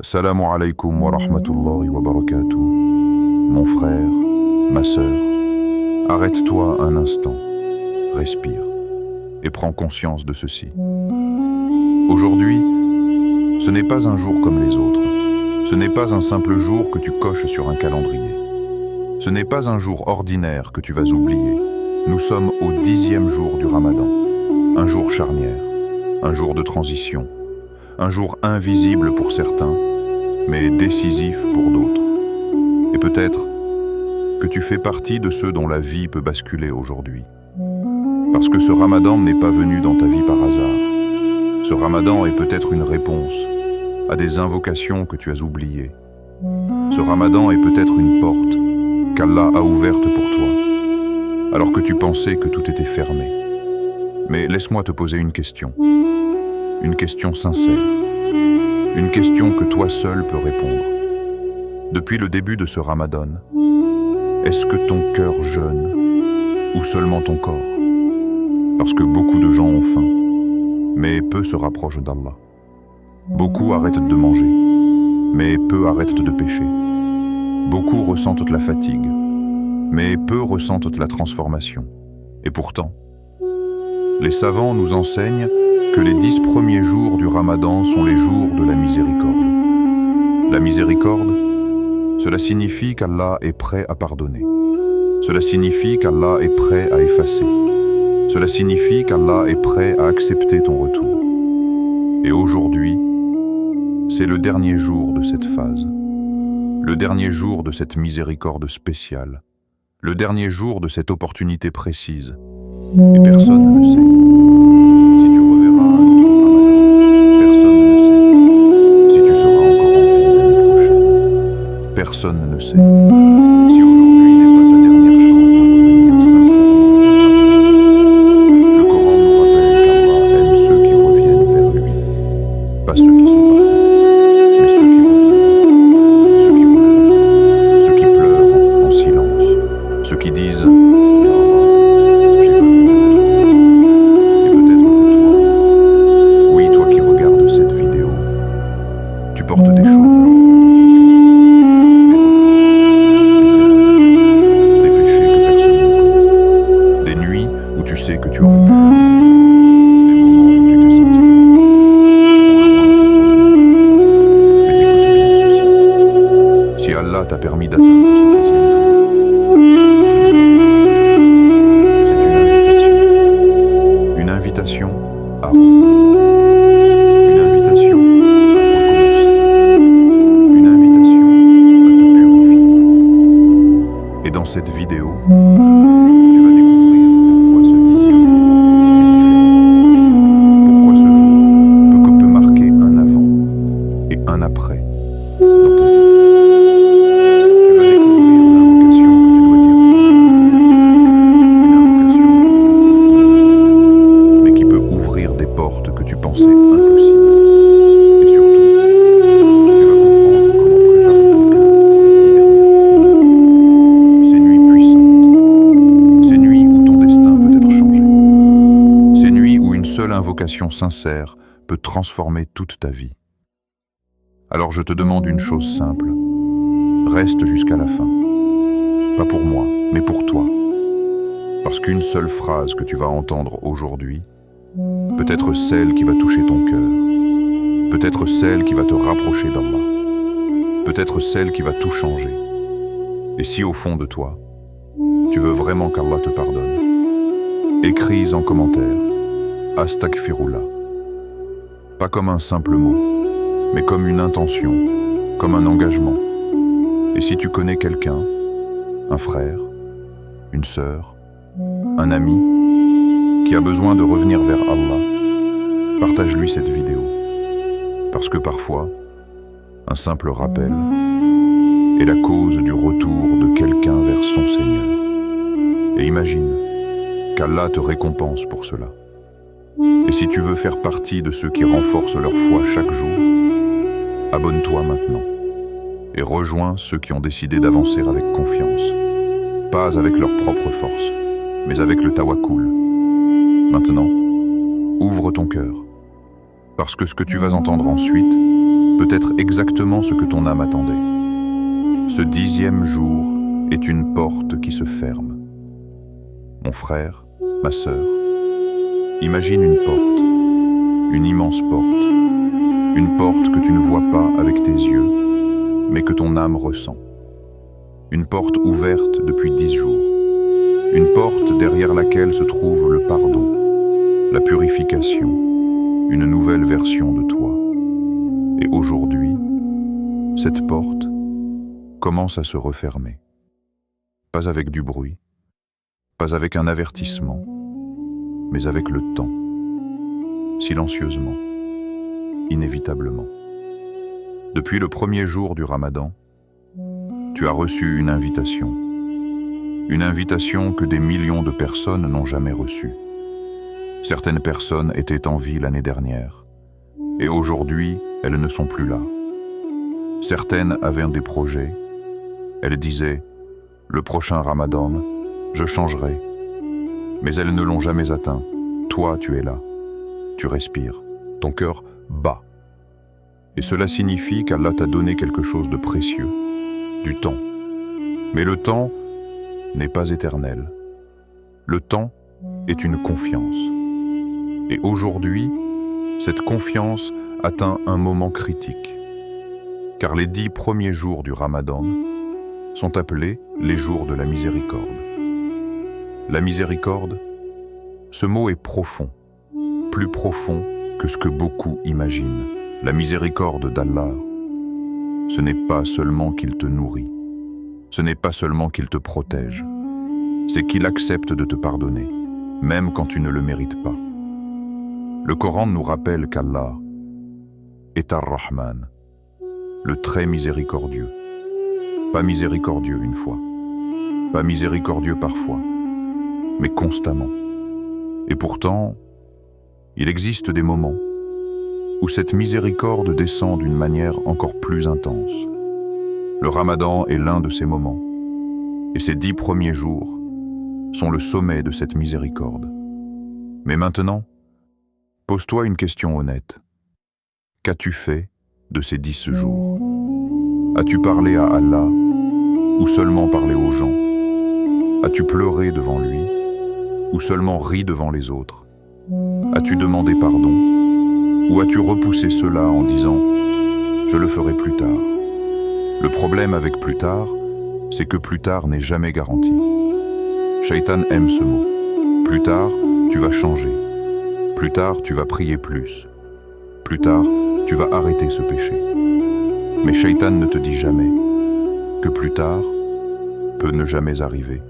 Assalamu alaikum wa rahmatullahi wa barakatuh. Mon frère, ma sœur, arrête-toi un instant, respire et prends conscience de ceci. Aujourd'hui, ce n'est pas un jour comme les autres. Ce n'est pas un simple jour que tu coches sur un calendrier. Ce n'est pas un jour ordinaire que tu vas oublier. Nous sommes au 10e jour du Ramadan. Un jour charnière, un jour de transition, un jour invisible pour certains, mais décisif pour d'autres. Et peut-être que tu fais partie de ceux dont la vie peut basculer aujourd'hui. Parce que ce Ramadan n'est pas venu dans ta vie par hasard. Ce Ramadan est peut-être une réponse à des invocations que tu as oubliées. Ce Ramadan est peut-être une porte qu'Allah a ouverte pour toi, alors que tu pensais que tout était fermé. Mais laisse-moi te poser une question sincère, une question que toi seul peux répondre. Depuis le début de ce Ramadan, est-ce que ton cœur jeûne ou seulement ton corps? Parce que beaucoup de gens ont faim, mais peu se rapprochent d'Allah. Beaucoup arrêtent de manger, mais peu arrêtent de pécher. Beaucoup ressentent la fatigue, mais peu ressentent la transformation. Et pourtant, les savants nous enseignent que les 10 premiers jours du Ramadan sont les jours de la miséricorde. La miséricorde, cela signifie qu'Allah est prêt à pardonner. Cela signifie qu'Allah est prêt à effacer. Cela signifie qu'Allah est prêt à accepter ton retour. Et aujourd'hui, c'est le dernier jour de cette phase. Le dernier jour de cette miséricorde spéciale. Le dernier jour de cette opportunité précise. Et personne ne le sait. Si tu reverras un autre Ramadan, personne ne le sait. Si tu seras encore en vie l'année prochaine, personne ne sait. Si aujourd'hui n'est pas ta dernière chance de revenir sincèrement. Le Coran nous rappelle qu'Allah aime ceux qui reviennent vers lui, pas ceux qui sont parfaits, mais ceux qui reviennent, ceux qui regrettent, ceux qui pleurent en silence, ceux qui disent porte des choses des péchés que personne ne connaît, des nuits où tu sais que tu aurais pu faire, des moments où tu t'es senti mais écoute bien ceci. Si Allah t'a permis d'atteindre ce 10e jour, c'est une invitation à revenir. Et dans cette vidéo, tu vas découvrir pourquoi ce 10e jour est différent. Pourquoi ce jour peut marquer un avant et un après dans ta vie. Tu vas découvrir l'invocation que tu dois dire. Une invocation, mais qui peut ouvrir des portes que tu pensais impossibles. Et surtout, tu vas comprendre comment préparer ton cœur pour les 10 derniers jours. Ces nuits puissantes, ces nuits où ton destin peut être changé, ces nuits où une seule invocation sincère peut transformer toute ta vie. Alors je te demande une chose simple, reste jusqu'à la fin. Pas pour moi, mais pour toi. Parce qu'une seule phrase que tu vas entendre aujourd'hui peut être celle qui va toucher ton cœur, peut être celle qui va te rapprocher d'Allah, peut être celle qui va tout changer. Et si au fond de toi, tu veux vraiment qu'Allah te pardonne, écris en commentaire « Astaghfirullah ». Pas comme un simple mot, mais comme une intention, comme un engagement. Et si tu connais quelqu'un, un frère, une sœur, un ami, qui a besoin de revenir vers Allah, partage-lui cette vidéo. Parce que parfois, un simple rappel est la cause du retour de quelqu'un vers son Seigneur. Et imagine qu'Allah te récompense pour cela. Et si tu veux faire partie de ceux qui renforcent leur foi chaque jour, abonne-toi maintenant et rejoins ceux qui ont décidé d'avancer avec confiance, pas avec leur propre force, mais avec le tawakkul. Maintenant, ouvre ton cœur, parce que ce que tu vas entendre ensuite peut-être exactement ce que ton âme attendait. Ce 10e jour est une porte qui se ferme. Mon frère, ma sœur, imagine une porte, une immense porte, une porte que tu ne vois pas avec tes yeux, mais que ton âme ressent. Une porte ouverte depuis 10 jours. Une porte derrière laquelle se trouve le pardon, la purification, une nouvelle version de toi. Et aujourd'hui, cette porte commence à se refermer. Pas avec du bruit, pas avec un avertissement, mais avec le temps, silencieusement, inévitablement. Depuis le premier jour du Ramadan, tu as reçu une invitation que des millions de personnes n'ont jamais reçue. Certaines personnes étaient en vie l'année dernière, et aujourd'hui, elles ne sont plus là. Certaines avaient des projets, elles disaient « Le prochain Ramadan, je changerai », mais elles ne l'ont jamais atteint. Toi, tu es là, tu respires, ton cœur bat. Et cela signifie qu'Allah t'a donné quelque chose de précieux, du temps. Mais le temps n'est pas éternel. Le temps est une confiance. Et aujourd'hui, cette confiance atteint un moment critique. Car les 10 premiers jours du Ramadan sont appelés les jours de la miséricorde. La miséricorde, ce mot est profond, plus profond que ce que beaucoup imaginent. La miséricorde d'Allah, ce n'est pas seulement qu'il te nourrit, ce n'est pas seulement qu'il te protège, c'est qu'il accepte de te pardonner, même quand tu ne le mérites pas. Le Coran nous rappelle qu'Allah est Ar-Rahman, le très miséricordieux. Pas miséricordieux une fois, pas miséricordieux parfois, mais constamment. Et pourtant, il existe des moments où cette miséricorde descend d'une manière encore plus intense. Le Ramadan est l'un de ces moments, et ces 10 premiers jours sont le sommet de cette miséricorde. Mais maintenant, pose-toi une question honnête. Qu'as-tu fait de ces 10 jours? As-tu parlé à Allah ou seulement parlé aux gens? As-tu pleuré devant lui ou seulement ri devant les autres? As-tu demandé pardon ou as-tu repoussé cela en disant « Je le ferai plus tard ». Le problème avec plus tard, c'est que plus tard n'est jamais garanti. Shaitan aime ce mot. Plus tard, tu vas changer. Plus tard, tu vas prier plus. Plus tard, tu vas arrêter ce péché. Mais Shaitan ne te dit jamais que plus tard peut ne jamais arriver.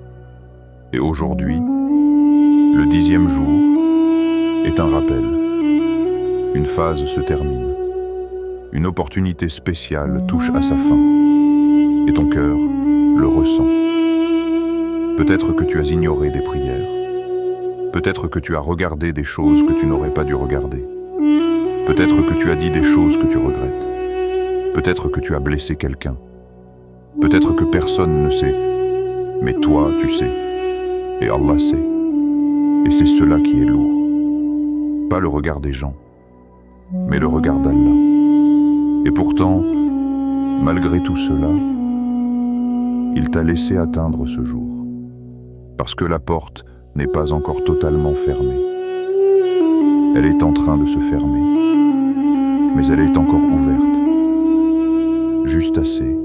Et aujourd'hui, le 10e jour est un rappel. Une phase se termine. Une opportunité spéciale touche à sa fin. Et ton cœur le ressent. Peut-être que tu as ignoré des prières. Peut-être que tu as regardé des choses que tu n'aurais pas dû regarder. Peut-être que tu as dit des choses que tu regrettes. Peut-être que tu as blessé quelqu'un. Peut-être que personne ne sait. Mais toi, tu sais. Et Allah sait. Et c'est cela qui est lourd. Pas le regard des gens, mais le regard d'Allah. Et pourtant, malgré tout cela, il t'a laissé atteindre ce jour. Parce que la porte n'est pas encore totalement fermée. Elle est en train de se fermer. Mais elle est encore ouverte. Juste assez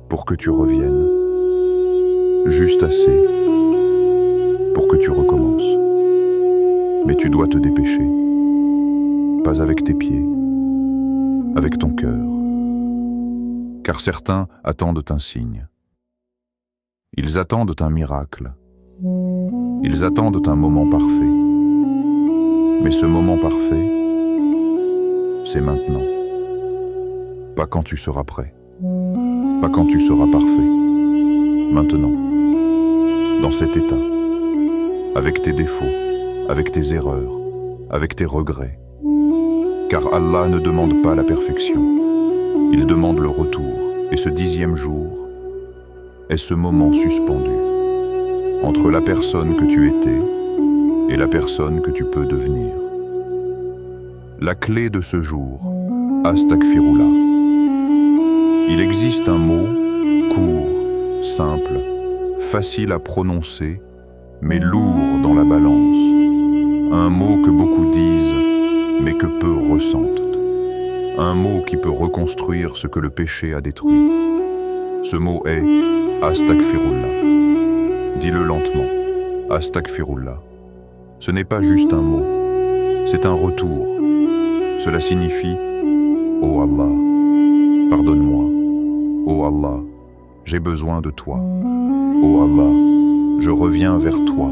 pour que tu reviennes. Juste assez pour que tu recommences. Mais tu dois te dépêcher. Pas avec tes pieds, avec ton cœur. Car certains attendent un signe. Ils attendent un miracle. Ils attendent un moment parfait. Mais ce moment parfait, c'est maintenant. Pas quand tu seras prêt. Pas quand tu seras parfait. Maintenant. Dans cet état. Avec tes défauts, avec tes erreurs, avec tes regrets. Car Allah ne demande pas la perfection. Il demande le retour. Et ce 10e jour est ce moment suspendu entre la personne que tu étais et la personne que tu peux devenir. La clé de ce jour Astaghfirullah. Il existe un mot court, simple, facile à prononcer, mais lourd dans la balance. Un mot que beaucoup disent, mais que peu ressentent. Un mot qui peut reconstruire ce que le péché a détruit. Ce mot est Astaghfirullah. Dis-le lentement. Astaghfirullah. Ce n'est pas juste un mot, c'est un retour. Cela signifie « Oh Allah, pardonne-moi. Oh Allah, j'ai besoin de toi. Oh Allah, je reviens vers toi. »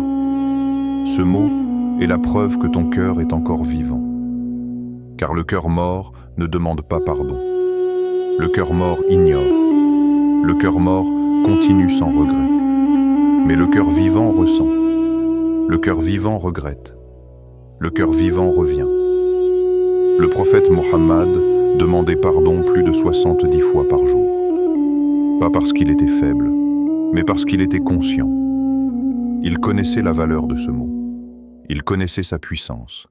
Ce mot est la preuve que ton cœur est encore vivant. Car le cœur mort ne demande pas pardon. Le cœur mort ignore. Le cœur mort continue sans regret. Mais le cœur vivant ressent. Le cœur vivant regrette. Le cœur vivant revient. Le prophète Mohammed demandait pardon plus de 70 fois par jour. Pas parce qu'il était faible, mais parce qu'il était conscient. Il connaissait la valeur de ce mot. Il connaissait sa puissance.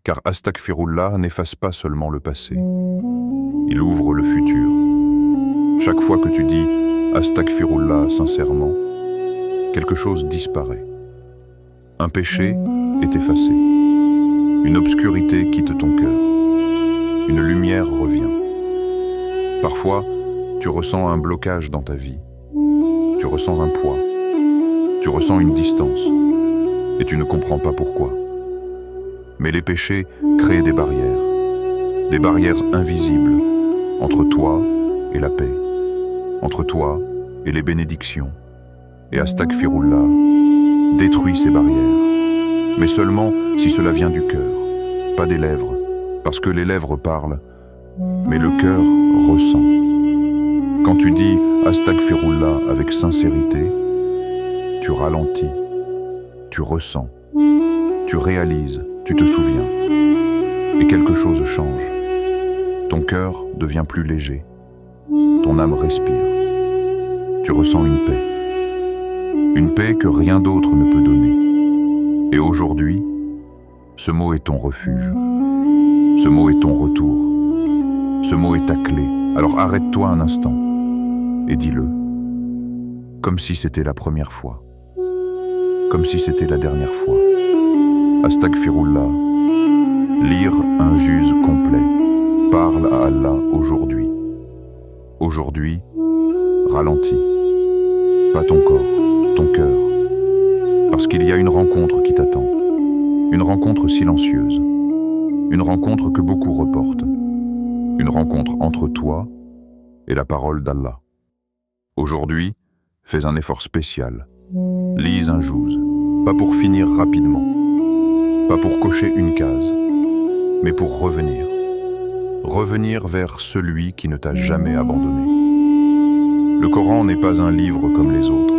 Car Astaghfirullah n'efface pas seulement le passé. Il ouvre le futur. Chaque fois que tu dis Astaghfirullah sincèrement, quelque chose disparaît. Un péché est effacé. Une obscurité quitte ton cœur. Une lumière revient. Parfois, tu ressens un blocage dans ta vie. Tu ressens un poids. Tu ressens une distance. Et tu ne comprends pas pourquoi. Mais les péchés créent des barrières invisibles, entre toi et la paix, entre toi et les bénédictions. Et Astaghfirullah détruit ces barrières, mais seulement si cela vient du cœur, pas des lèvres, parce que les lèvres parlent, mais le cœur ressent. Quand tu dis Astaghfirullah avec sincérité, tu ralentis, tu ressens, tu réalises, tu te souviens, et quelque chose change. Ton cœur devient plus léger, ton âme respire, tu ressens une paix que rien d'autre ne peut donner. Et aujourd'hui, ce mot est ton refuge, ce mot est ton retour, ce mot est ta clé. Alors arrête-toi un instant et dis-le, comme si c'était la première fois, comme si c'était la dernière fois. Astaghfirullah, lire un juz complet, parle à Allah aujourd'hui. Aujourd'hui, ralentis, pas ton corps, ton cœur, parce qu'il y a une rencontre qui t'attend, une rencontre silencieuse, une rencontre que beaucoup reportent, une rencontre entre toi et la parole d'Allah. Aujourd'hui, fais un effort spécial, lise un juz, pas pour finir rapidement, pas pour cocher une case, mais pour revenir. Revenir vers celui qui ne t'a jamais abandonné. Le Coran n'est pas un livre comme les autres.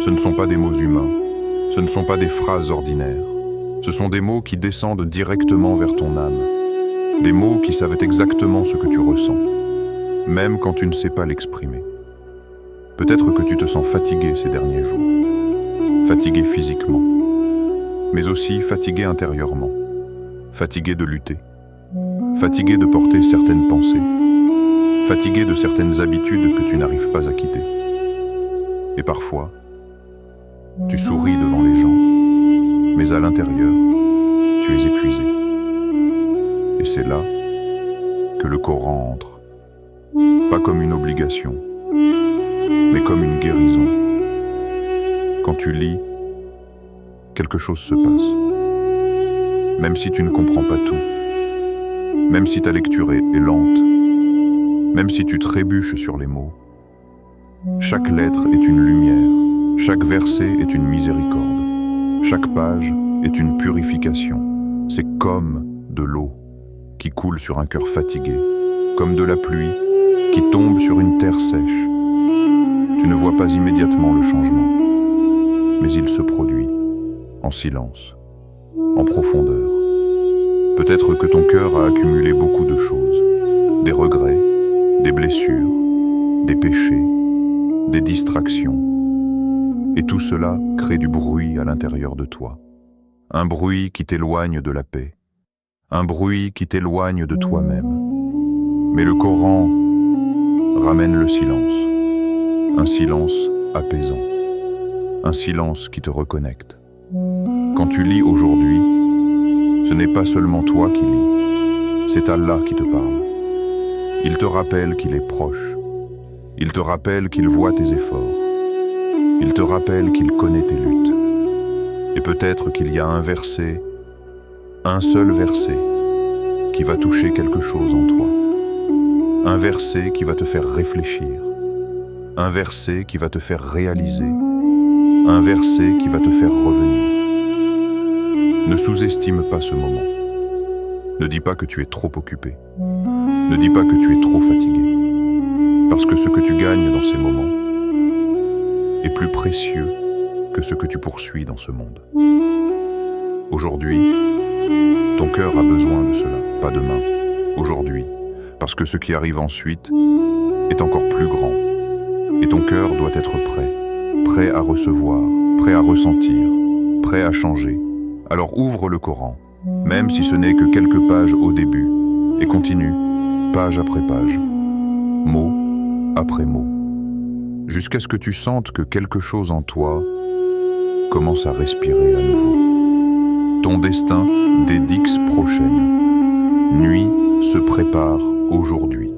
Ce ne sont pas des mots humains, ce ne sont pas des phrases ordinaires. Ce sont des mots qui descendent directement vers ton âme. Des mots qui savent exactement ce que tu ressens, même quand tu ne sais pas l'exprimer. Peut-être que tu te sens fatigué ces derniers jours. Fatigué physiquement, mais aussi fatigué intérieurement, fatigué de lutter, fatigué de porter certaines pensées, fatigué de certaines habitudes que tu n'arrives pas à quitter. Et parfois, tu souris devant les gens, mais à l'intérieur, tu es épuisé. Et c'est là que le Coran entre, pas comme une obligation, mais comme une guérison. Quand tu lis, quelque chose se passe. Même si tu ne comprends pas tout, même si ta lecture est lente, même si tu trébuches sur les mots, chaque lettre est une lumière, chaque verset est une miséricorde, chaque page est une purification. C'est comme de l'eau qui coule sur un cœur fatigué, comme de la pluie qui tombe sur une terre sèche. Tu ne vois pas immédiatement le changement, mais il se produit, en silence, en profondeur. Peut-être que ton cœur a accumulé beaucoup de choses, des regrets, des blessures, des péchés, des distractions. Et tout cela crée du bruit à l'intérieur de toi. Un bruit qui t'éloigne de la paix. Un bruit qui t'éloigne de toi-même. Mais le Coran ramène le silence, un silence apaisant, un silence qui te reconnecte. Quand tu lis aujourd'hui, ce n'est pas seulement toi qui lis, c'est Allah qui te parle. Il te rappelle qu'il est proche, il te rappelle qu'il voit tes efforts, il te rappelle qu'il connaît tes luttes. Et peut-être qu'il y a un verset, un seul verset, qui va toucher quelque chose en toi. Un verset qui va te faire réfléchir, un verset qui va te faire réaliser, un verset qui va te faire revenir. Ne sous-estime pas ce moment. Ne dis pas que tu es trop occupé. Ne dis pas que tu es trop fatigué. Parce que ce que tu gagnes dans ces moments est plus précieux que ce que tu poursuis dans ce monde. Aujourd'hui, ton cœur a besoin de cela, pas demain, aujourd'hui. Parce que ce qui arrive ensuite est encore plus grand. Et ton cœur doit être prêt, prêt à recevoir, prêt à ressentir, prêt à changer. Alors ouvre le Coran, même si ce n'est que quelques pages au début, et continue, page après page, mot après mot, jusqu'à ce que tu sentes que quelque chose en toi commence à respirer à nouveau. Ton destin des dix prochaines nuits se prépare aujourd'hui.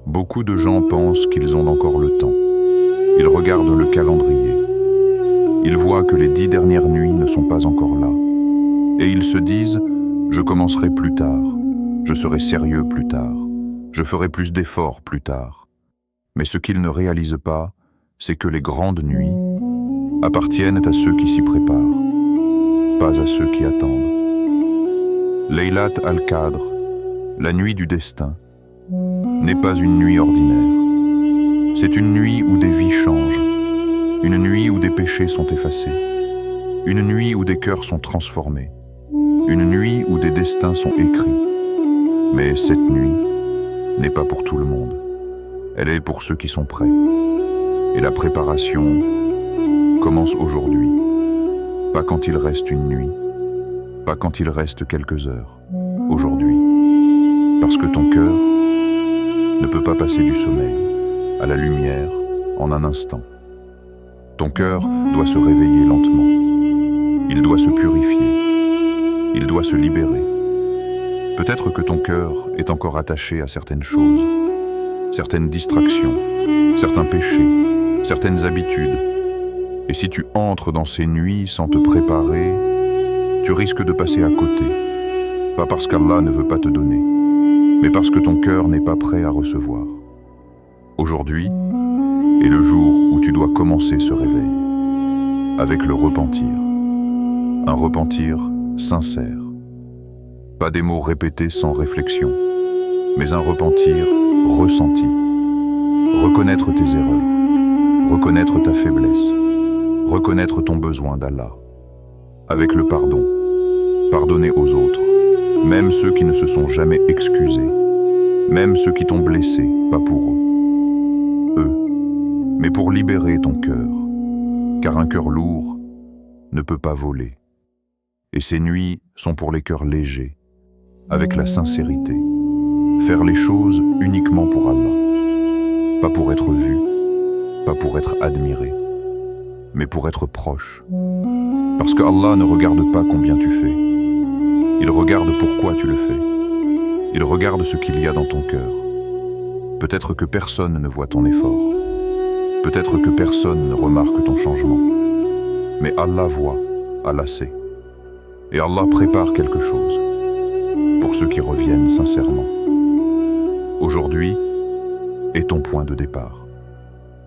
Beaucoup de gens pensent qu'ils ont encore le temps. Ils regardent le calendrier. Ils voient que les 10 dernières nuits ne sont pas encore là. Et ils se disent « Je commencerai plus tard. Je serai sérieux plus tard. Je ferai plus d'efforts plus tard. » Mais ce qu'ils ne réalisent pas, c'est que les grandes nuits appartiennent à ceux qui s'y préparent, pas à ceux qui attendent. Laylat al-Qadr, la nuit du destin, n'est pas une nuit ordinaire. C'est une nuit où des vies changent, une nuit où des péchés sont effacés, une nuit où des cœurs sont transformés, une nuit où des destins sont écrits. Mais cette nuit n'est pas pour tout le monde. Elle est pour ceux qui sont prêts. Et la préparation commence aujourd'hui. Pas quand il reste une nuit, pas quand il reste quelques heures. Aujourd'hui. Parce que ton cœur ne peut pas passer du sommeil à la lumière en un instant. Ton cœur doit se réveiller lentement. Il doit se purifier. Il doit se libérer. Peut-être que ton cœur est encore attaché à certaines choses, certaines distractions, certains péchés, certaines habitudes. Et si tu entres dans ces nuits sans te préparer, tu risques de passer à côté. Pas parce qu'Allah ne veut pas te donner, mais parce que ton cœur n'est pas prêt à recevoir. Aujourd'hui est le jour où tu dois commencer ce réveil, avec le repentir. Un repentir sincère. Pas des mots répétés sans réflexion, mais un repentir ressenti. Reconnaître tes erreurs, reconnaître ta faiblesse, reconnaître ton besoin d'Allah. Avec le pardon, pardonner aux autres, même ceux qui ne se sont jamais excusés, même ceux qui t'ont blessé, pas pour eux, mais pour libérer ton cœur, car un cœur lourd ne peut pas voler. Et ces nuits sont pour les cœurs légers, avec la sincérité, faire les choses uniquement pour Allah, pas pour être vu, pas pour être admiré, mais pour être proche. Parce que Allah ne regarde pas combien tu fais, il regarde pourquoi tu le fais, il regarde ce qu'il y a dans ton cœur. Peut-être que personne ne voit ton effort, peut-être que personne ne remarque ton changement, mais Allah voit, Allah sait. Et Allah prépare quelque chose pour ceux qui reviennent sincèrement. Aujourd'hui est ton point de départ,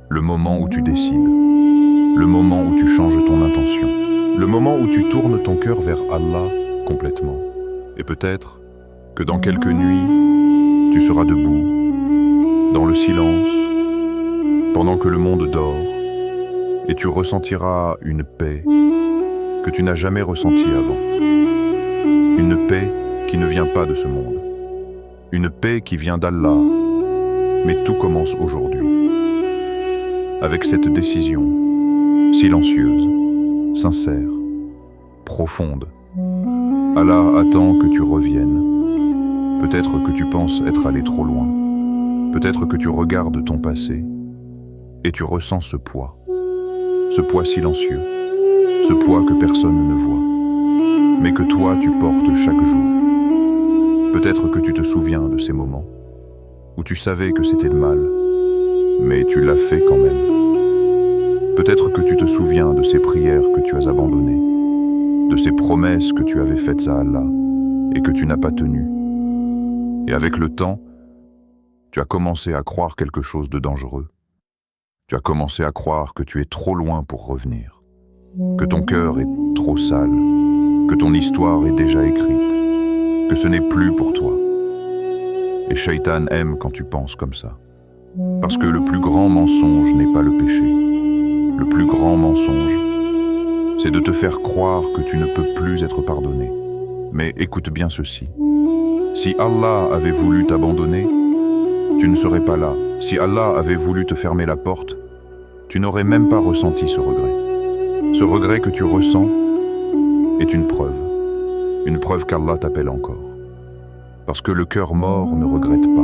le moment où tu décides, le moment où tu changes ton intention, le moment où tu tournes ton cœur vers Allah complètement. Et peut-être que dans quelques nuits, tu seras debout, dans le silence, pendant que le monde dort, et tu ressentiras une paix que tu n'as jamais ressentie avant. Une paix qui ne vient pas de ce monde. Une paix qui vient d'Allah. Mais tout commence aujourd'hui. Avec cette décision, silencieuse, sincère, profonde. Allah attend que tu reviennes Peut-être que tu penses être allé trop loin. Peut-être que tu regardes ton passé et tu ressens ce poids silencieux, ce poids que personne ne voit, mais que toi tu portes chaque jour. Peut-être que tu te souviens de ces moments où tu savais que c'était mal, mais tu l'as fait quand même. Peut-être que tu te souviens de ces prières que tu as abandonnées, de ces promesses que tu avais faites à Allah et que tu n'as pas tenues. Et avec le temps, tu as commencé à croire quelque chose de dangereux. Tu as commencé à croire que tu es trop loin pour revenir, que ton cœur est trop sale, que ton histoire est déjà écrite, que ce n'est plus pour toi. Et Shaitan aime quand tu penses comme ça. Parce que le plus grand mensonge n'est pas le péché. Le plus grand mensonge, c'est de te faire croire que tu ne peux plus être pardonné. Mais écoute bien ceci. Si Allah avait voulu t'abandonner, tu ne serais pas là. Si Allah avait voulu te fermer la porte, tu n'aurais même pas ressenti ce regret. Ce regret que tu ressens est une preuve qu'Allah t'appelle encore. Parce que le cœur mort ne regrette pas.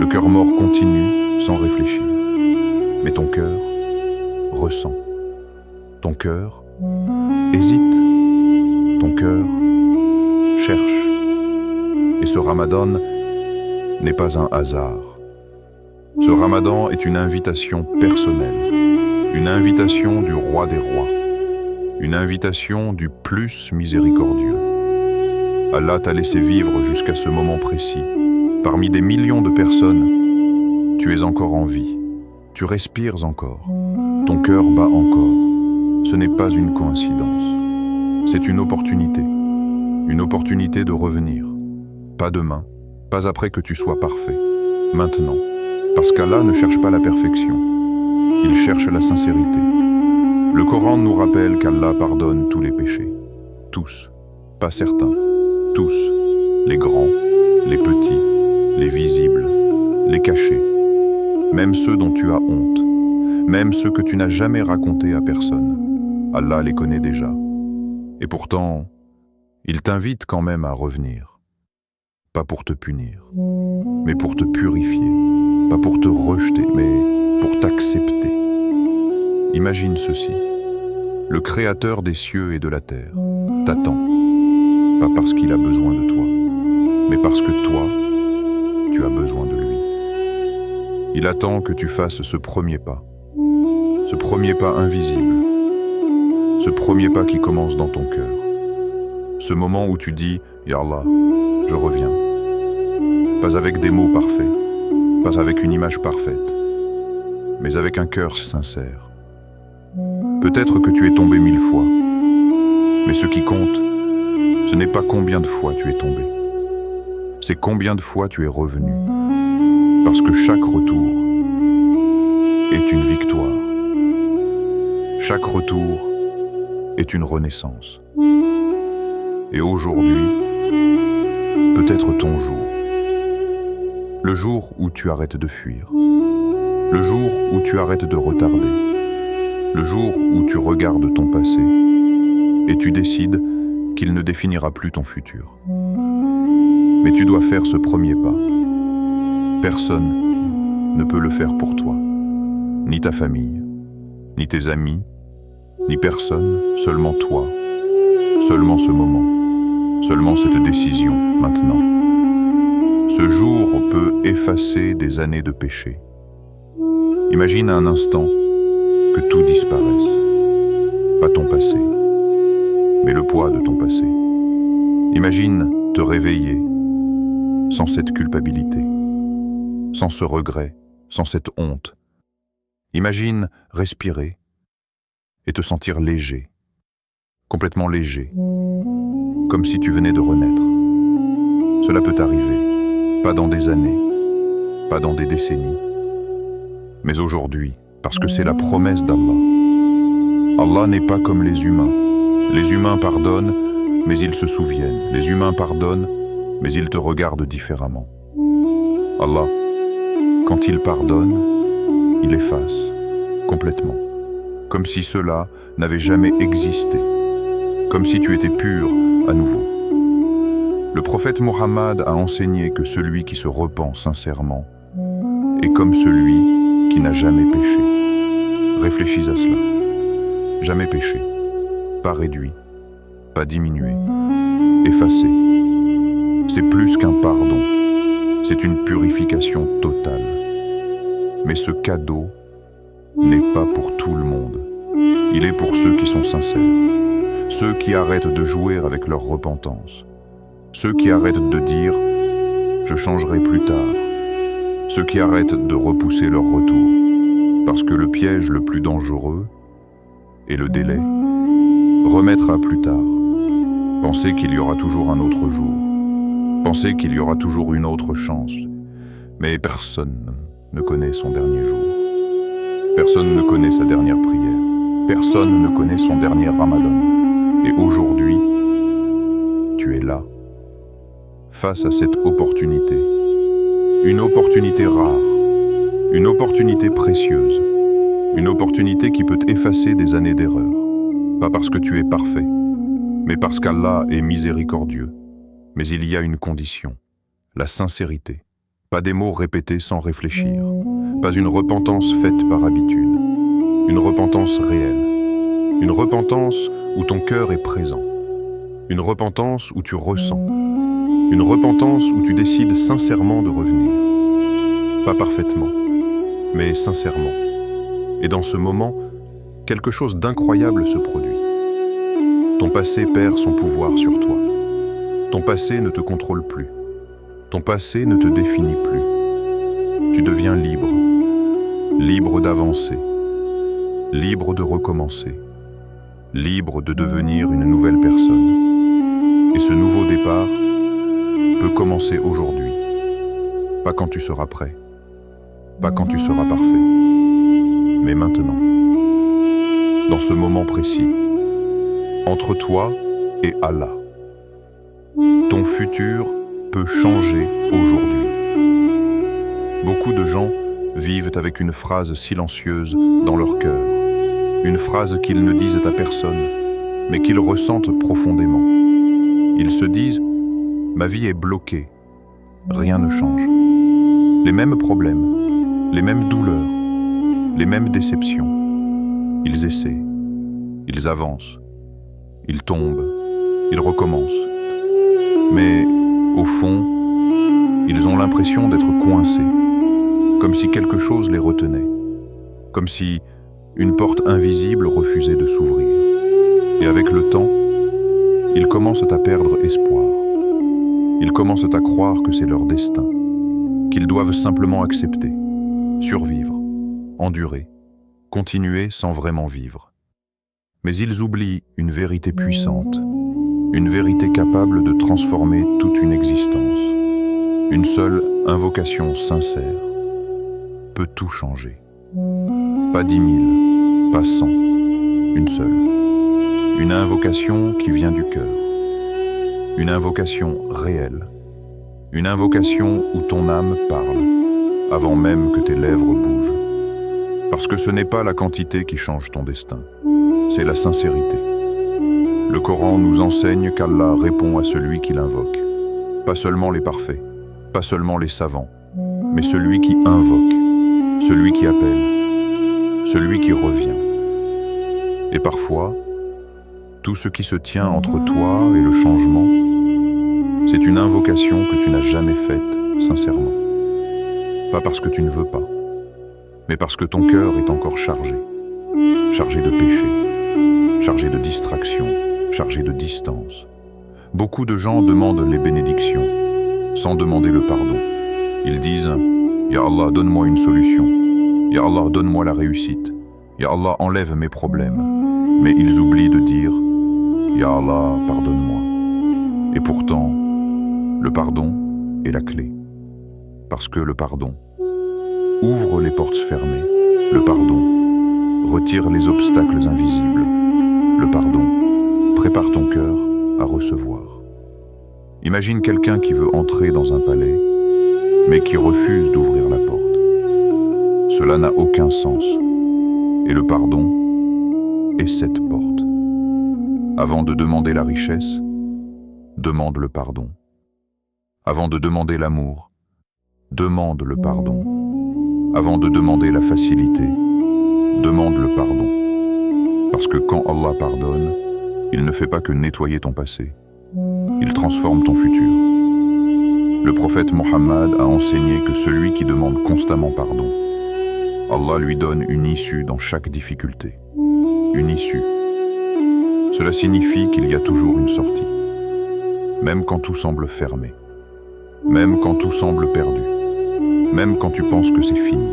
Le cœur mort continue sans réfléchir. Mais ton cœur ressent. Ton cœur hésite. Ton cœur cherche. Et ce Ramadan n'est pas un hasard. Ce Ramadan est une invitation personnelle, une invitation du roi des rois, une invitation du plus miséricordieux. Allah t'a laissé vivre jusqu'à ce moment précis. Parmi des millions de personnes, tu es encore en vie, tu respires encore, ton cœur bat encore. Ce n'est pas une coïncidence, c'est une opportunité de revenir. Pas demain, pas après que tu sois parfait, maintenant. Parce qu'Allah ne cherche pas la perfection, il cherche la sincérité. Le Coran nous rappelle qu'Allah pardonne tous les péchés, tous, pas certains, tous, les grands, les petits, les visibles, les cachés, même ceux dont tu as honte, même ceux que tu n'as jamais racontés à personne. Allah les connaît déjà. Et pourtant, il t'invite quand même à revenir. Pas pour te punir, mais pour te purifier. Pas pour te rejeter, mais pour t'accepter. Imagine ceci. Le Créateur des cieux et de la terre t'attend. Pas parce qu'il a besoin de toi, mais parce que toi, tu as besoin de lui. Il attend que tu fasses ce premier pas invisible, ce premier pas qui commence dans ton cœur. Ce moment où tu dis « Ya Allah, je reviens ». Pas avec des mots parfaits, pas avec une image parfaite, mais avec un cœur sincère. Peut-être que tu es tombé 1000 fois, mais ce qui compte, ce n'est pas combien de fois tu es tombé, c'est combien de fois tu es revenu. Parce que chaque retour est une victoire. Chaque retour est une renaissance. Et aujourd'hui, peut-être ton jour. Le jour où tu arrêtes de fuir. Le jour où tu arrêtes de retarder. Le jour où tu regardes ton passé et tu décides qu'il ne définira plus ton futur. Mais tu dois faire ce premier pas. Personne ne peut le faire pour toi. Ni ta famille, ni tes amis, ni personne, seulement toi. Seulement ce moment. Seulement cette décision, maintenant. Ce jour peut effacer des années de péché. Imagine un instant que tout disparaisse. Pas ton passé, mais le poids de ton passé. Imagine te réveiller sans cette culpabilité, sans ce regret, sans cette honte. Imagine respirer et te sentir léger, complètement léger, comme si tu venais de renaître. Cela peut arriver. Pas dans des années, pas dans des décennies, mais aujourd'hui, parce que c'est la promesse d'Allah. Allah n'est pas comme les humains. Les humains pardonnent, mais ils se souviennent. Les humains pardonnent, mais ils te regardent différemment. Allah, quand il pardonne, il efface, complètement. Comme si cela n'avait jamais existé. Comme si tu étais pur à nouveau. Le prophète Mohammed a enseigné que celui qui se repent sincèrement est comme celui qui n'a jamais péché. Réfléchis à cela. Jamais péché, pas réduit, pas diminué, effacé. C'est plus qu'un pardon, c'est une purification totale. Mais ce cadeau n'est pas pour tout le monde. Il est pour ceux qui sont sincères, ceux qui arrêtent de jouer avec leur repentance, ceux qui arrêtent de dire « je changerai plus tard », ceux qui arrêtent de repousser leur retour, parce que le piège le plus dangereux est le délai. Remettre à plus tard, penser qu'il y aura toujours un autre jour, penser qu'il y aura toujours une autre chance, mais personne ne connaît son dernier jour. Personne ne connaît sa dernière prière. Personne ne connaît son dernier Ramadan. Et aujourd'hui, tu es là, face à cette opportunité. Une opportunité rare, une opportunité précieuse, une opportunité qui peut effacer des années d'erreur. Pas parce que tu es parfait, mais parce qu'Allah est miséricordieux. Mais il y a une condition, la sincérité. Pas des mots répétés sans réfléchir, pas une repentance faite par habitude. Une repentance réelle, une repentance où ton cœur est présent, une repentance où tu ressens, une repentance où tu décides sincèrement de revenir. Pas parfaitement, mais sincèrement. Et dans ce moment, quelque chose d'incroyable se produit. Ton passé perd son pouvoir sur toi. Ton passé ne te contrôle plus. Ton passé ne te définit plus. Tu deviens libre, libre d'avancer, libre de recommencer, libre de devenir une nouvelle personne. Et ce nouveau départ peut commencer aujourd'hui. Pas quand tu seras prêt, pas quand tu seras parfait, mais maintenant. Dans ce moment précis, entre toi et Allah. Ton futur peut changer aujourd'hui. Beaucoup de gens vivent avec une phrase silencieuse dans leur cœur. Une phrase qu'ils ne disent à personne, mais qu'ils ressentent profondément. Ils se disent « Ma vie est bloquée, rien ne change ». Les mêmes problèmes, les mêmes douleurs, les mêmes déceptions. Ils essaient, ils avancent, ils tombent, ils recommencent. Mais au fond, ils ont l'impression d'être coincés, comme si quelque chose les retenait, comme si une porte invisible refusait de s'ouvrir. Et avec le temps, ils commencent à perdre espoir. Ils commencent à croire que c'est leur destin, qu'ils doivent simplement accepter, survivre, endurer, continuer sans vraiment vivre. Mais ils oublient une vérité puissante, une vérité capable de transformer toute une existence. Une seule invocation sincère peut tout changer. Pas 10 000, pas 100, une seule. Une invocation qui vient du cœur. Une invocation réelle. Une invocation où ton âme parle, avant même que tes lèvres bougent. Parce que ce n'est pas la quantité qui change ton destin, c'est la sincérité. Le Coran nous enseigne qu'Allah répond à celui qui l'invoque. Pas seulement les parfaits, pas seulement les savants, mais celui qui invoque, celui qui appelle, celui qui revient. Et parfois, tout ce qui se tient entre toi et le changement, c'est une invocation que tu n'as jamais faite sincèrement. Pas parce que tu ne veux pas, mais parce que ton cœur est encore chargé. Chargé de péché, chargé de distraction, chargé de distance. Beaucoup de gens demandent les bénédictions, sans demander le pardon. Ils disent « Ya Allah, donne-moi une solution. Ya Allah, donne-moi la réussite. Ya Allah, enlève mes problèmes. » Mais ils oublient de dire « Ya Allah, pardonne-moi. » Et pourtant, le pardon est la clé. Parce que le pardon ouvre les portes fermées. Le pardon retire les obstacles invisibles. Le pardon prépare ton cœur à recevoir. Imagine quelqu'un qui veut entrer dans un palais, mais qui refuse d'ouvrir la porte. Cela n'a aucun sens. Et le pardon est cette porte. Avant de demander la richesse, demande le pardon. Avant de demander l'amour, demande le pardon. Avant de demander la facilité, demande le pardon. Parce que quand Allah pardonne, il ne fait pas que nettoyer ton passé, il transforme ton futur. Le prophète Mohammed a enseigné que celui qui demande constamment pardon, Allah lui donne une issue dans chaque difficulté. Une issue. Cela signifie qu'il y a toujours une sortie. Même quand tout semble fermé. Même quand tout semble perdu. Même quand tu penses que c'est fini.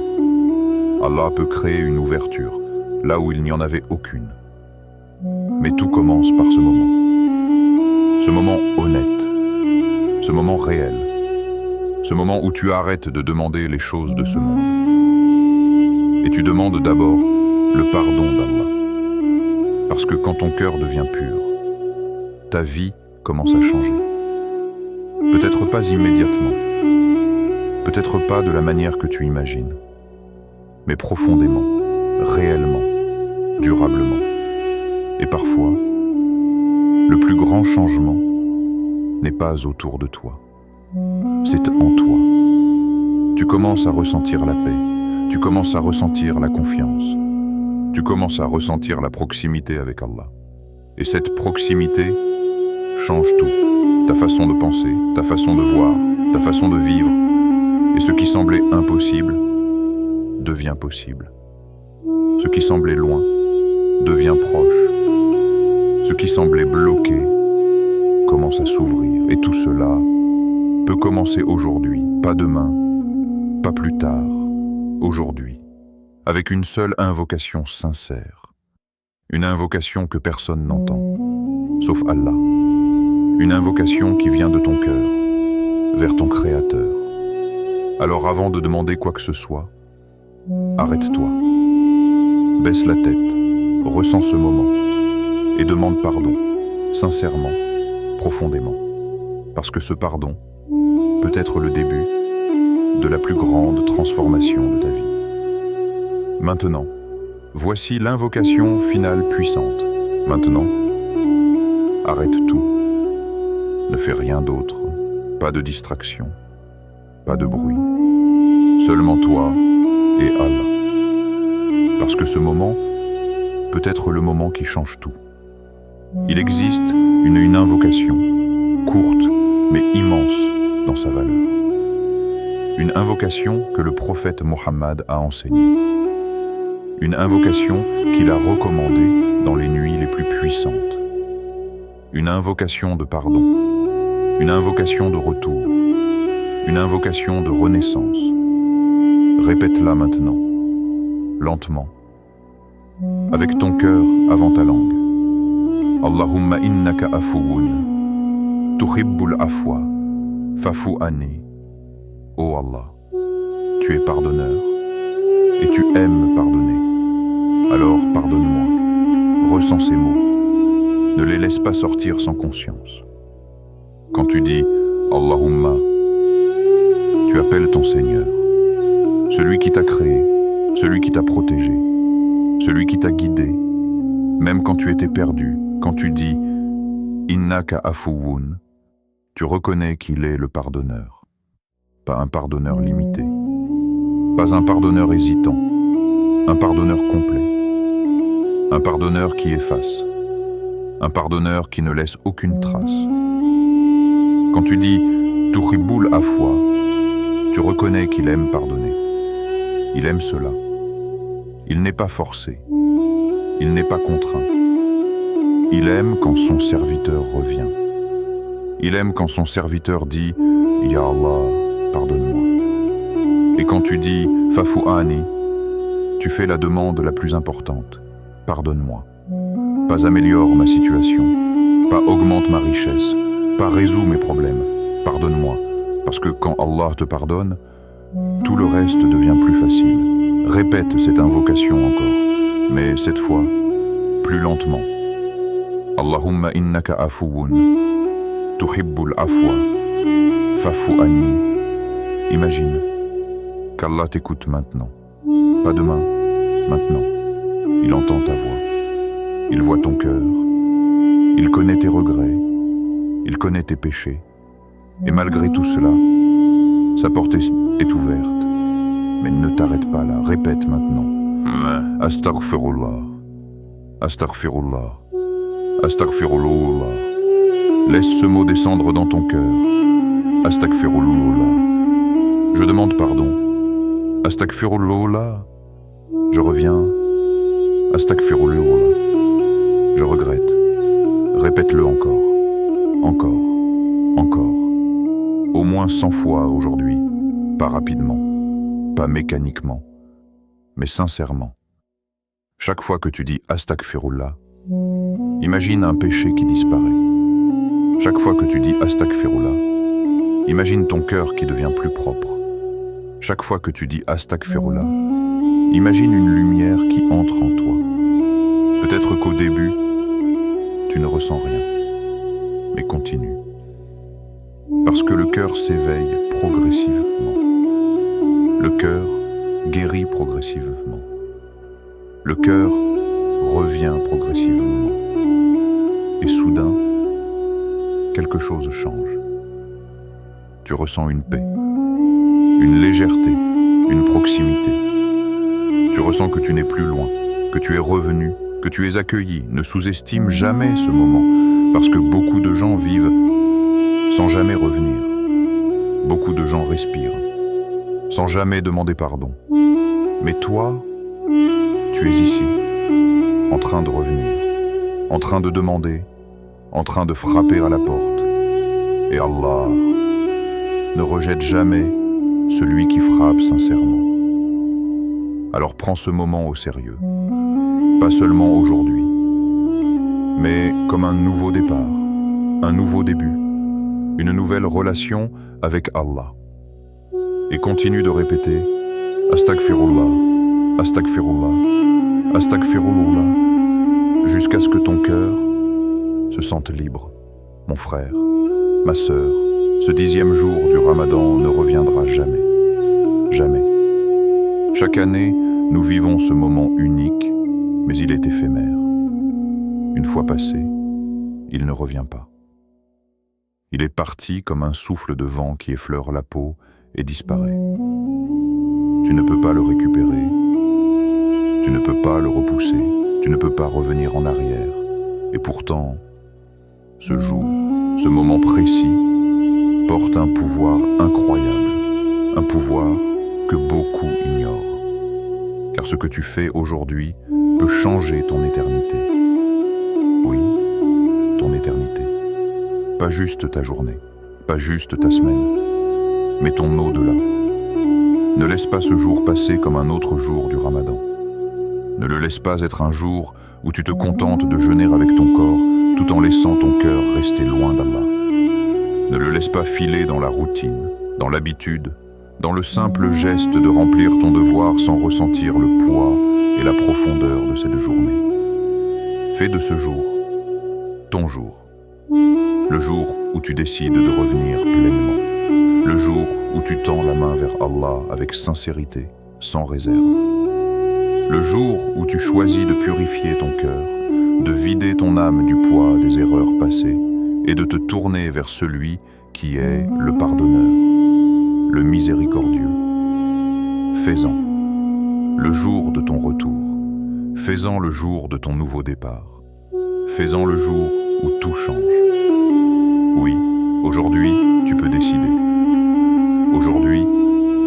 Allah peut créer une ouverture, là où il n'y en avait aucune. Mais tout commence par ce moment. Ce moment honnête. Ce moment réel. Ce moment où tu arrêtes de demander les choses de ce monde. Et tu demandes d'abord le pardon d'Allah. Parce que quand ton cœur devient pur, ta vie commence à changer. Peut-être pas immédiatement, peut-être pas de la manière que tu imagines, mais profondément, réellement, durablement. Et parfois, le plus grand changement n'est pas autour de toi, c'est en toi. Tu commences à ressentir la paix, tu commences à ressentir la confiance, tu commences à ressentir la proximité avec Allah. Et cette proximité change tout. Ta façon de penser, ta façon de voir, ta façon de vivre. Et ce qui semblait impossible devient possible. Ce qui semblait loin devient proche. Ce qui semblait bloqué commence à s'ouvrir. Et tout cela peut commencer aujourd'hui, pas demain, pas plus tard, aujourd'hui, avec une seule invocation sincère. Une invocation que personne n'entend, sauf Allah. Une invocation qui vient de ton cœur, vers ton Créateur. Alors avant de demander quoi que ce soit, arrête-toi, baisse la tête, ressens ce moment et demande pardon, sincèrement, profondément. Parce que ce pardon peut être le début de la plus grande transformation de ta vie. Maintenant, voici l'invocation finale puissante. Maintenant, arrête tout. Ne fais rien d'autre, pas de distraction, pas de bruit. Seulement toi et Allah. Parce que ce moment peut être le moment qui change tout. Il existe une invocation, courte mais immense dans sa valeur. Une invocation que le prophète Mohammed a enseignée. Une invocation qu'il a recommandée dans les nuits les plus puissantes. Une invocation de pardon. Une invocation de retour, une invocation de renaissance. Répète-la maintenant, lentement, avec ton cœur avant ta langue. Allahumma innaka afuwun, tuhibbul afwa, fafu anni. Oh Allah, tu es pardonneur et tu aimes pardonner. Alors pardonne-moi, ressens ces mots, ne les laisse pas sortir sans conscience. Quand tu dis « Allahumma », tu appelles ton Seigneur, celui qui t'a créé, celui qui t'a protégé, celui qui t'a guidé, même quand tu étais perdu, quand tu dis « Innaka afuwun », tu reconnais qu'il est le pardonneur, pas un pardonneur limité, pas un pardonneur hésitant, un pardonneur complet, un pardonneur qui efface, un pardonneur qui ne laisse aucune trace. Quand tu dis « Tuhibbul afwa », tu reconnais qu'il aime pardonner. Il aime cela. Il n'est pas forcé. Il n'est pas contraint. Il aime quand son serviteur revient. Il aime quand son serviteur dit « Ya Allah, pardonne-moi ». Et quand tu dis « Fafu ani », tu fais la demande la plus importante. Pardonne-moi. Pas améliore ma situation. Pas augmente ma richesse. Pas résout mes problèmes, pardonne-moi, parce que quand Allah te pardonne, tout le reste devient plus facile. Répète cette invocation encore, mais cette fois, plus lentement. Allahumma innaka afuwun, tuhibbul afwa, fafu anni. Imagine qu'Allah t'écoute maintenant, pas demain, maintenant. Il entend ta voix, il voit ton cœur, il connaît tes regrets, il connaît tes péchés, Et malgré tout cela, sa porte est ouverte. Mais ne t'arrête pas là, répète maintenant. Astaghfirullah, Astaghfirullah, Astaghfirullah. Laisse ce mot descendre dans ton cœur. Astaghfirullah. Je demande pardon. Astaghfirullah. Je reviens. Astaghfirullah. Je regrette. Répète-le encore. Encore. Encore. Au moins 100 fois aujourd'hui. Pas rapidement. Pas mécaniquement. Mais sincèrement. Chaque fois que tu dis Astaghfirullah, imagine un péché qui disparaît. Chaque fois que tu dis Astaghfirullah, imagine ton cœur qui devient plus propre. Chaque fois que tu dis Astaghfirullah, imagine une lumière qui entre en toi. Peut-être qu'au début, tu ne ressens rien, mais continue. Parce que le cœur s'éveille progressivement. Le cœur guérit progressivement. Le cœur revient progressivement. Et soudain, quelque chose change. Tu ressens une paix, une légèreté, une proximité. Tu ressens que tu n'es plus loin, que tu es revenu, que tu es accueilli. Ne sous-estime jamais ce moment, parce que beaucoup de gens vivent sans jamais revenir. Beaucoup de gens respirent, sans jamais demander pardon. Mais toi, tu es ici, en train de revenir, en train de demander, en train de frapper à la porte. Et Allah ne rejette jamais celui qui frappe sincèrement. Alors prends ce moment au sérieux, pas seulement aujourd'hui, mais comme un nouveau départ, un nouveau début, une nouvelle relation avec Allah. Et continue de répéter Astaghfirullah, Astaghfirullah, Astaghfirullah, jusqu'à ce que ton cœur se sente libre. Mon frère, ma sœur, ce 10e jour du Ramadan ne reviendra jamais. Jamais. Chaque année, nous vivons ce moment unique, mais il est éphémère. Une fois passé, il ne revient pas. Il est parti comme un souffle de vent qui effleure la peau et disparaît. Tu ne peux pas le récupérer. Tu ne peux pas le repousser. Tu ne peux pas revenir en arrière. Et pourtant, ce jour, ce moment précis, porte un pouvoir incroyable. Un pouvoir que beaucoup ignorent. Car ce que tu fais aujourd'hui peut changer ton éternité. Oui, ton éternité. Pas juste ta journée, pas juste ta semaine, mais ton au-delà. Ne laisse pas ce jour passer comme un autre jour du Ramadan. Ne le laisse pas être un jour où tu te contentes de jeûner avec ton corps tout en laissant ton cœur rester loin d'Allah. Ne le laisse pas filer dans la routine, dans l'habitude, dans le simple geste de remplir ton devoir sans ressentir le poids et la profondeur de cette journée. Fais de ce jour ton jour. Le jour où tu décides de revenir pleinement. Le jour où tu tends la main vers Allah avec sincérité, sans réserve. Le jour où tu choisis de purifier ton cœur, de vider ton âme du poids des erreurs passées et de te tourner vers celui qui est le pardonneur, le miséricordieux. Fais-en le jour de ton retour. Fais-en le jour de ton nouveau départ. Fais-en le jour où tout change. Oui, aujourd'hui, tu peux décider. Aujourd'hui,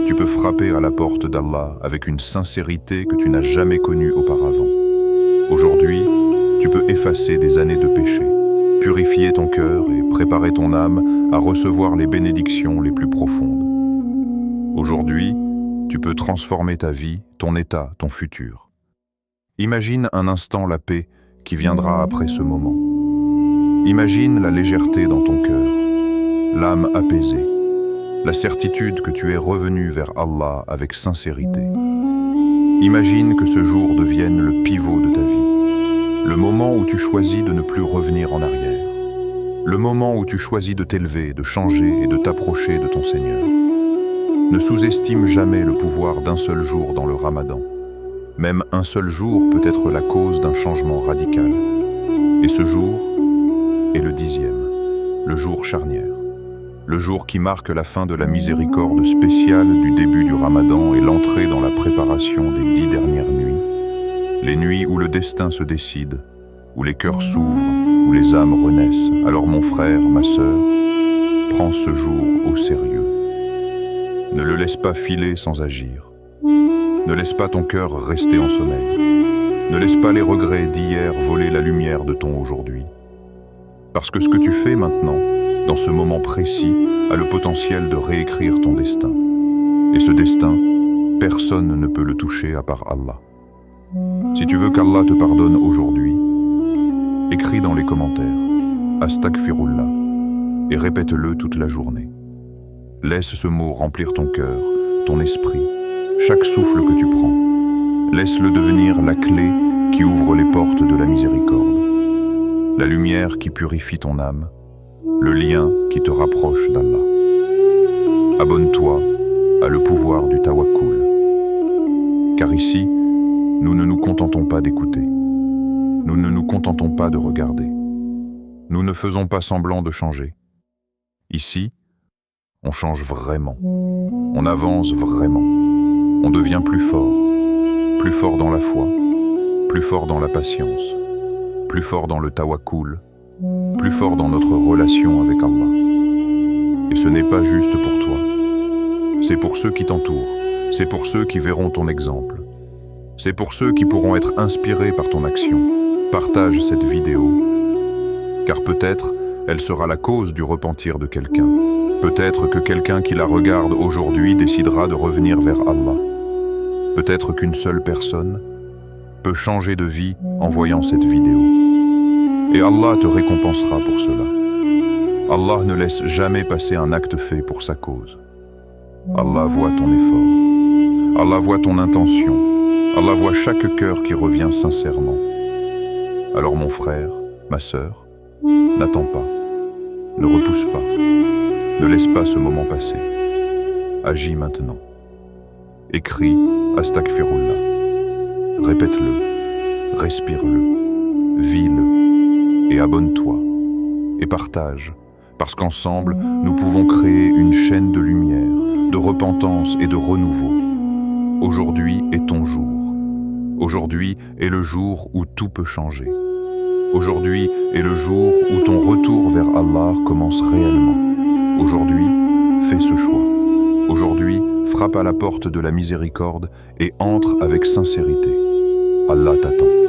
tu peux frapper à la porte d'Allah avec une sincérité que tu n'as jamais connue auparavant. Aujourd'hui, tu peux effacer des années de péché, purifier ton cœur et préparer ton âme à recevoir les bénédictions les plus profondes. Aujourd'hui, tu peux transformer ta vie, ton état, ton futur. Imagine un instant la paix qui viendra après ce moment. Imagine la légèreté dans ton cœur, l'âme apaisée, la certitude que tu es revenu vers Allah avec sincérité. Imagine que ce jour devienne le pivot de ta vie, le moment où tu choisis de ne plus revenir en arrière, le moment où tu choisis de t'élever, de changer et de t'approcher de ton Seigneur. Ne sous-estime jamais le pouvoir d'un seul jour dans le Ramadan. Même un seul jour peut être la cause d'un changement radical. Et ce jour est le 10e, le jour charnière, le jour qui marque la fin de la miséricorde spéciale du début du Ramadan et l'entrée dans la préparation des 10 dernières nuits, les nuits où le destin se décide, où les cœurs s'ouvrent, où les âmes renaissent. Alors mon frère, ma sœur, prends ce jour au sérieux. Ne le laisse pas filer sans agir. Ne laisse pas ton cœur rester en sommeil. Ne laisse pas les regrets d'hier voler la lumière de ton aujourd'hui. Parce que ce que tu fais maintenant, dans ce moment précis, a le potentiel de réécrire ton destin. Et ce destin, personne ne peut le toucher à part Allah. Si tu veux qu'Allah te pardonne aujourd'hui, écris dans les commentaires « Astaghfirullah » et répète-le toute la journée. Laisse ce mot remplir ton cœur, ton esprit, chaque souffle que tu prends. Laisse-le devenir la clé qui ouvre les portes de la miséricorde, la lumière qui purifie ton âme, le lien qui te rapproche d'Allah. Abonne-toi à le pouvoir du tawakkul. Car ici, nous ne nous contentons pas d'écouter. Nous ne nous contentons pas de regarder. Nous ne faisons pas semblant de changer. Ici, on change vraiment. On avance vraiment. On devient plus fort dans la foi, plus fort dans la patience, plus fort dans le tawakkul, plus fort dans notre relation avec Allah. Et ce n'est pas juste pour toi. C'est pour ceux qui t'entourent. C'est pour ceux qui verront ton exemple. C'est pour ceux qui pourront être inspirés par ton action. Partage cette vidéo, car peut-être elle sera la cause du repentir de quelqu'un. Peut-être que quelqu'un qui la regarde aujourd'hui décidera de revenir vers Allah. Peut-être qu'une seule personne peut changer de vie en voyant cette vidéo. Et Allah te récompensera pour cela. Allah ne laisse jamais passer un acte fait pour sa cause. Allah voit ton effort. Allah voit ton intention. Allah voit chaque cœur qui revient sincèrement. Alors mon frère, ma sœur, n'attends pas, ne repousse pas, ne laisse pas ce moment passer. Agis maintenant. Écris Astaghfirullah. Répète-le, respire-le, vis-le et abonne-toi et partage, parce qu'ensemble, nous pouvons créer une chaîne de lumière, de repentance et de renouveau. Aujourd'hui est ton jour. Aujourd'hui est le jour où tout peut changer. Aujourd'hui est le jour où ton retour vers Allah commence réellement. Aujourd'hui, fais ce choix. Aujourd'hui, frappe à la porte de la miséricorde et entre avec sincérité. Allah t'attend.